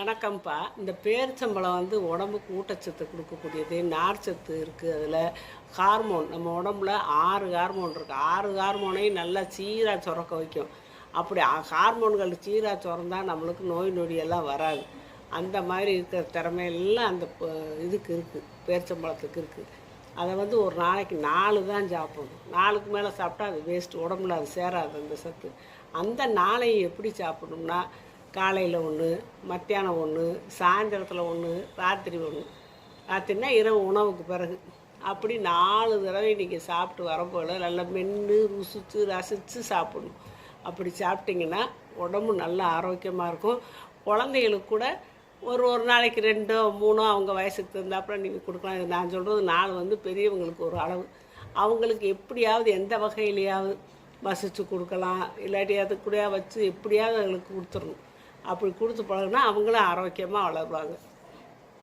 வணக்கம்ப்பா. இந்த பேரிச்சம்பழம் உடம்புக்கு ஊட்டச்சத்து கொடுக்கக்கூடியது, நார்ச்சத்து இருக்குது. அதில் ஹார்மோன் நம்ம உடம்புல 6 ஹார்மோன் இருக்குது. 6 ஹார்மோனையும் நல்லா சீராக சுரக்க வைக்கும். அப்படி ஹார்மோன்கள் சீராக சுரந்தால் நம்மளுக்கு நோய் நொடியெல்லாம் வராது. அந்த மாதிரி இருக்கிற திறமையெல்லாம் அந்த இதுக்கு இருக்குது, பேரிச்சம்பழத்துக்கு இருக்குது. அதை ஒரு நாளைக்கு 4 தான் சாப்பிடணும். 4க்கு மேலே சாப்பிட்டா அது வேஸ்ட்டு, உடம்புல அது சேராது அந்த சத்து. அந்த 4ஐயும் எப்படி சாப்பிடணும்னா, காலையில் ஒன்று, மத்தியானம் ஒன்று, சாயந்தரத்தில் ஒன்று, ராத்திரி ஒன்று. ராத்திரினா இரவு உணவுக்கு பிறகு. அப்படி 4 தடவை நீங்கள் சாப்பிட்டு வரப்போல நல்லா மென்று ருசித்து ரசித்து சாப்பிடணும். அப்படி சாப்பிட்டிங்கன்னா உடம்பு நல்லா ஆரோக்கியமாக இருக்கும். குழந்தைகளுக்கு கூட ஒரு நாளைக்கு 2ஓ 3ஓ அவங்க வயசுக்கு தகுந்தாப்புல நீங்கள் கொடுக்கலாம். இது நான் சொல்கிறது 4 பெரியவங்களுக்கு ஒரு அளவு. அவங்களுக்கு எப்படியாவது எந்த வகையிலையாவது வசித்து கொடுக்கலாம், இல்லாட்டி அது கூட வச்சு எப்படியாவது அவங்களுக்கு கொடுத்துடணும். அப்படி கொடுத்து பழகுனா அவங்களும் ஆரோக்கியமாக வளருவாங்க.